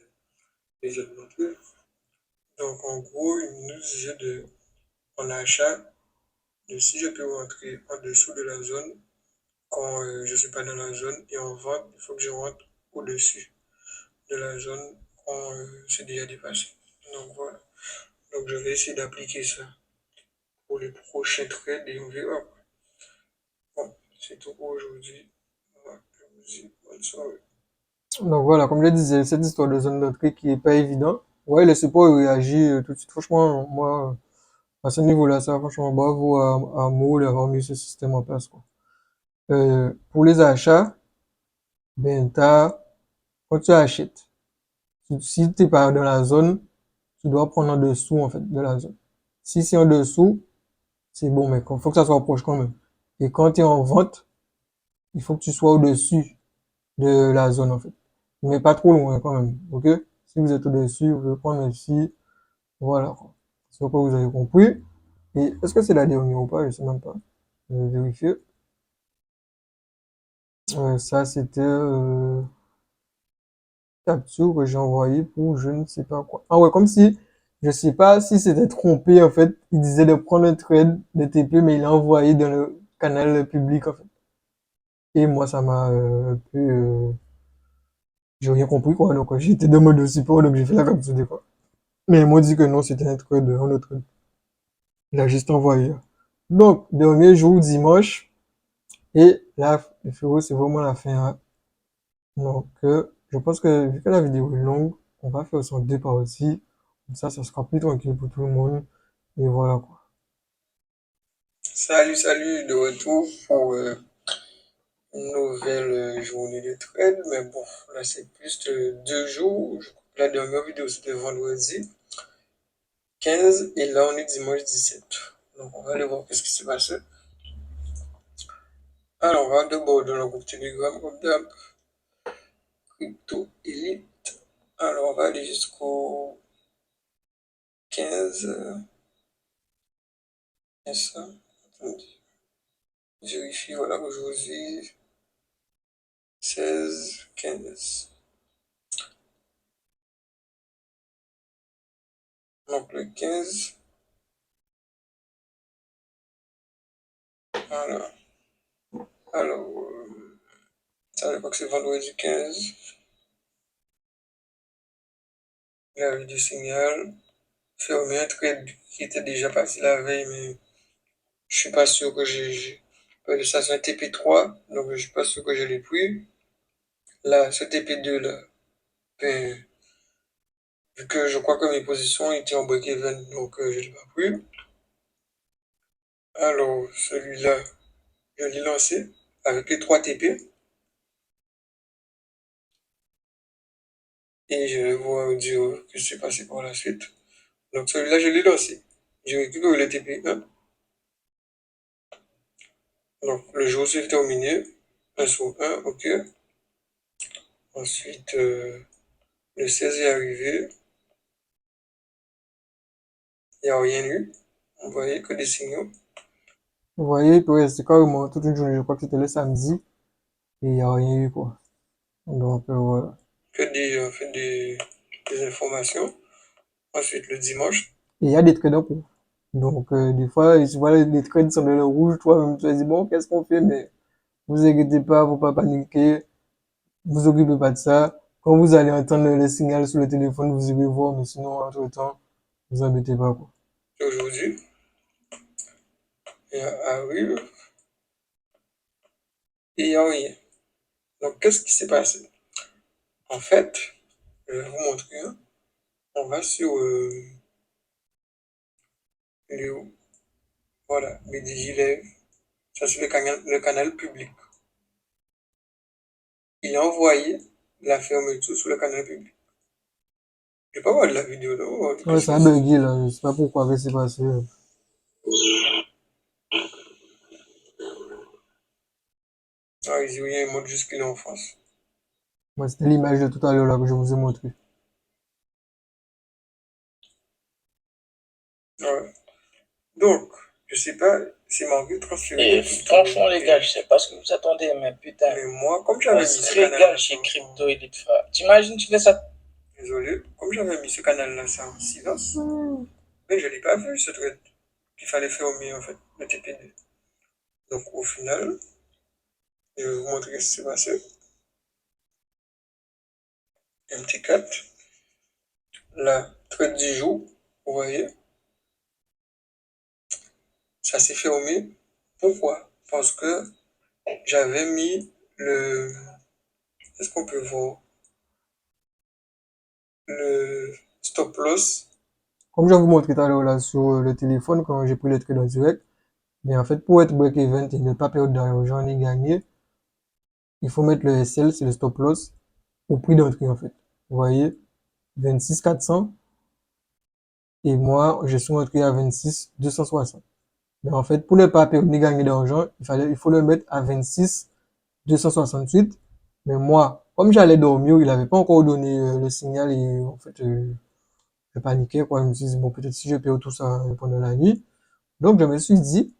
les zones d'entrée. Donc, en gros, il nous disait en achat, de si je peux rentrer en dessous de la zone quand je ne suis pas dans la zone, et en vente, il faut que je rentre au-dessus de la zone quand c'est déjà dépassé. Donc voilà. Donc je vais essayer d'appliquer ça pour les prochains trades et on verra. Bon, c'est tout pour aujourd'hui. Voilà, je vous dis bonne soirée. Donc voilà, comme je disais, cette histoire de zone d'entrée qui est pas évident. Ouais, le support il réagit tout de suite. Franchement, moi, à ce niveau-là, ça, franchement, bravo à Mo d'avoir mis ce système en place, quoi. Pour les achats, ben, quand tu achètes, si t'es pas dans la zone, tu dois prendre en dessous, en fait, de la zone. Si c'est en dessous, c'est bon, mais il faut que ça soit proche quand même. Et quand tu es en vente, il faut que tu sois au-dessus de la zone, en fait. Mais pas trop loin, quand même, ok? Si vous êtes au-dessus, vous pouvez prendre ici, voilà, quoi. J'espère que vous avez compris. Et est-ce que c'est la dernière ou pas? Je sais même pas. Je vais vérifier. Ça, c'était capture que j'ai envoyé pour je ne sais pas quoi. Ah ouais, comme si, je sais pas si c'était trompé, en fait. Il disait de prendre un trade de TP, mais il l'a envoyé dans le canal public, en fait. Et moi, ça m'a un peu... j'ai rien compris, quoi. Donc, j'étais dans mode support, donc j'ai fait la capture d'écran. Mais ils m'ont dit que non, c'était un autre trade. Il a juste envoyé. Donc, dernier jour, dimanche. Et là, le frérot, c'est vraiment la fin, hein. Donc, je pense que vu que la vidéo est longue, on va faire ça en deux parties. Comme ça sera plus tranquille pour tout le monde. Et voilà quoi. Salut, salut, de retour pour une nouvelle journée de trade. Mais bon, là c'est plus de 2 jours. La dernière vidéo c'était vendredi 15 et là on est dimanche 17. Donc on va aller voir qu'est-ce qui s'est passé. Alors on va d'abord dans le groupe Telegram comme d'hab, Crypto Elite. Alors on va aller jusqu'au 15. Et ça, attendez, je vérifie, voilà, aujourd'hui 16, 15. Donc le 15, voilà. Alors, ça je crois que c'est vendredi 15. Il avait du signal. Fermé un trade qui était déjà passé la veille, mais je suis pas sûr que j'ai perdu ça sur un TP3, donc je suis pas sûr que je l'ai pris. Là, ce TP2 là, ben, vu que je crois que mes positions étaient en break-even, donc je l'ai pas pris. Alors, celui-là, je l'ai lancé avec les 3 TP. Et je vais vous dire que c'est passé par la suite. Donc celui-là, je l'ai lancé. J'ai récupéré le TP1. Donc le jour s'est terminé. 1 sur 1, ok. Ensuite, le 16 est arrivé. Il n'y a rien eu. Vous voyez que des signaux. Vous voyez, ouais, c'est carrément toute une journée. Je crois que c'était le samedi. Et il n'y a rien eu quoi. Donc voilà. Que des informations. Ensuite, le dimanche. Et il y a des trades en cours. Donc des fois, tu vois les trades sont dans le rouge. Toi-même, tu te dis bon, qu'est-ce qu'on fait? Mais vous inquiétez pas, faut pas paniquer. Vous occupez pas de ça. Quand vous allez entendre le signal sur le téléphone, vous irez voir. Mais sinon, entre-temps, vous embêtez pas quoi. Aujourd'hui, il arrive et il n'y a rien. Donc qu'est-ce qui s'est passé? En fait, je vais vous montrer, hein. On va sur le, voilà, Medellin. Ça c'est le canal public. Il a envoyé la fermeture sur le canal public. Je vais pas voir de la vidéo là. Ouais, Qu'est-ce ça que a c'est? bugué là. Je sais pas pourquoi qu'est-ce qui s'est passé. Ah, ils y il montre juste qu'il est en France. Moi, c'était l'image de tout à l'heure là que je vous ai montré. Ouais. Donc, je sais pas, c'est marqué transférer Et des cryptos. franchement, les gars, je sais pas ce que vous attendez, mais putain, Mais moi, comme on j'avais mis se ce canal régale en chez France, Crypto Elite, frère. T'imagines, tu fais ça Désolé, comme j'avais mis ce canal-là ça en silence, mais je n'ai pas vu ce trade qu'il fallait fermer en fait, le TP2. Donc au final, je vais vous montrer ce qui s'est passé. MT4, la trade du jour, vous voyez, ça s'est fermé. Pourquoi? Parce que j'avais mis le... Est-ce qu'on peut voir le stop loss? Comme je vous montrer tout à l'heure là sur le téléphone quand j'ai pris le trade en direct, mais en fait pour être break-even et ne pas perdre d'argent ni gagner, il faut mettre le SL, c'est le stop loss, au prix d'entrée en fait. Vous voyez, 26 400 et moi je suis entré à 26 260. Mais en fait pour ne pas perdre ni gagner d'argent, il faut le mettre à 26 268. Mais moi, comme j'allais dormir, il n'avait pas encore donné le signal et en fait je paniquais quoi. Je me suis dit bon peut-être si je perds tout ça pendant la nuit. Donc je me suis dit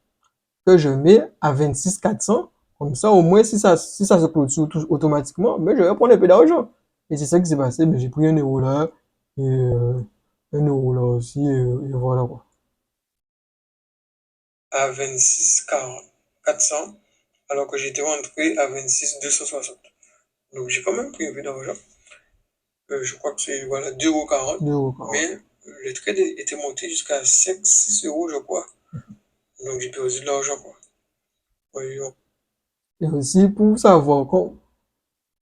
que je mets à 26 400. Comme ça, au moins, si ça se clôture automatiquement, mais je vais prendre un peu d'argent. Et c'est ça qui s'est passé. Mais j'ai pris un euro là, et un euro là aussi, et voilà quoi. À 26 400, alors que j'étais rentré à 26 260. Donc j'ai quand même pris un peu d'argent. Je crois que c'est voilà, 2,40 €. 2 € Mais le trade était monté jusqu'à 5, 6 euros, je crois. Donc j'ai perdu de l'argent, quoi. Voyons. Et aussi, pour savoir, quand,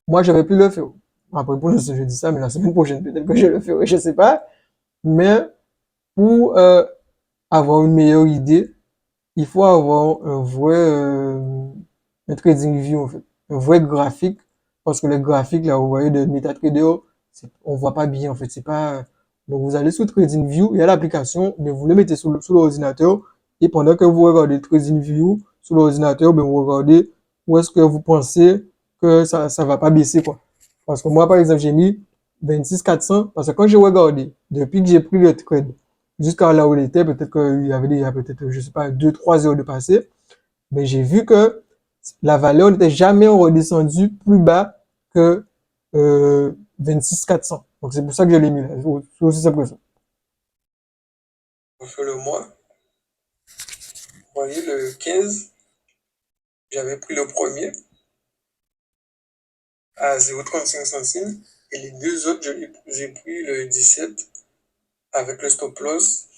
moi, j'avais plus le faire. Après, pour l'instant, je dis ça, mais la semaine prochaine, peut-être que je le ferai, je sais pas. Mais, pour avoir une meilleure idée, il faut avoir un vrai un trading view en fait, un vrai graphique parce que le graphique là vous voyez de MetaTrader, on voit pas bien en fait, c'est pas donc vous allez sur TradingView, il y a l'application, mais vous le mettez sur l'ordinateur et pendant que vous regardez TradingView sur l'ordinateur, ben vous regardez où est-ce que vous pensez que ça va pas baisser quoi. Parce que moi par exemple, j'ai mis 26 400 parce que quand j'ai regardé depuis que j'ai pris le trade jusqu'à là où il était, peut-être qu'il y avait déjà peut-être, je sais pas, 2, 3 heures de passé, mais j'ai vu que la valeur n'était jamais redescendue plus bas que 26 400. Donc c'est pour ça que je l'ai mis là. C'est aussi simple que ça. On fait le mois. Vous voyez, le 15, j'avais pris le premier à 0,35 centimes. Et les deux autres, j'ai pris le 17 avec le stop loss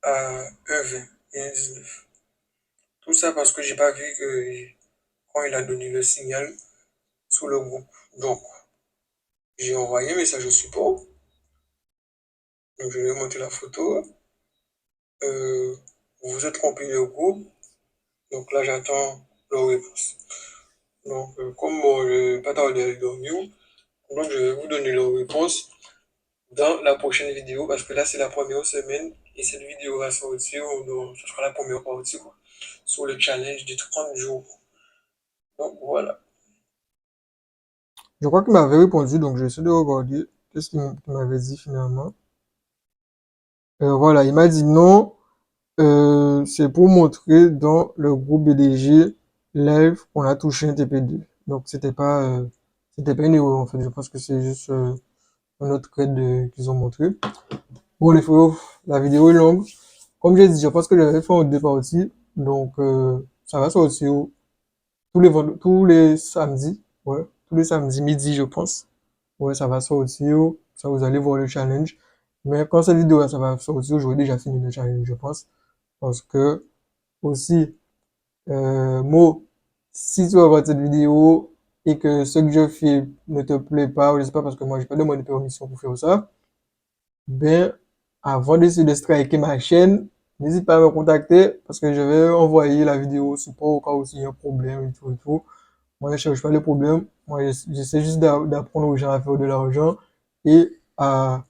à 1,20 et 1,19. Tout ça parce que j'ai pas vu que quand il a donné le signal sous le groupe. Donc, j'ai envoyé un message au support. Donc, je vais monter la photo. Vous vous êtes trompé de groupe. Donc là, j'attends leur réponse. Donc, comme bon, je vais pas tarder à dormir, donc je vais vous donner leur réponse dans la prochaine vidéo parce que là, c'est la première semaine et cette vidéo va sortir, donc ce sera la première partie quoi, sur le challenge de 30 jours. Donc voilà. Je crois qu'il m'avait répondu, donc j'essaie de regarder qu'est-ce qu'il m'avait dit finalement. Voilà, il m'a dit non, c'est pour montrer dans le groupe BDG live qu'on a touché un TP2. Donc c'était pas une erreur en fait. Je pense que c'est juste un autre code qu'ils ont montré. Bon les frères, la vidéo est longue. Comme j'ai dit, je pense que j'avais fait en deux parties. Donc ça va sortir tous les samedis. Ouais, tous les samedis midi je pense. Ouais, ça va sortir. Ça vous allez voir le challenge. Mais quand cette vidéo ça va sortir, j'aurai déjà fini le challenge je pense. Parce que aussi, Mo, si tu vas voir cette vidéo et que ce que je fais ne te plaît pas, ou je sais pas parce que moi j'ai pas demandé permission pour faire ça, ben, avant d'essayer de striker ma chaîne, n'hésite pas à me contacter parce que je vais envoyer la vidéo au support au cas où il y a un problème et tout et tout. Moi, je cherche pas le problème. Moi, j'essaie juste d'apprendre aux gens à faire de l'argent et à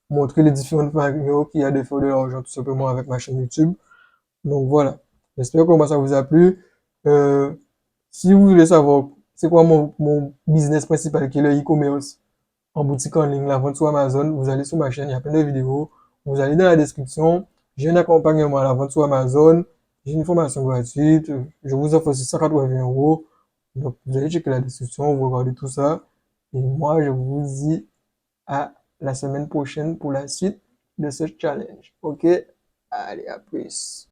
montrer les différentes manières qu'il y a de faire de l'argent tout simplement avec ma chaîne YouTube. Donc voilà. J'espère que moi ça vous a plu. Euh, si vous voulez savoir c'est quoi mon business principal qui est le e-commerce en boutique en ligne, la vente sur Amazon, vous allez sur ma chaîne, il y a plein de vidéos. Vous allez dans la description. J'ai un accompagnement à la vente sur Amazon. J'ai une formation gratuite. Je vous offre aussi 180 euros. Donc vous allez checker la description, vous regardez tout ça. Et moi je vous dis à la semaine prochaine pour la suite de ce challenge. Ok? Allez, à plus.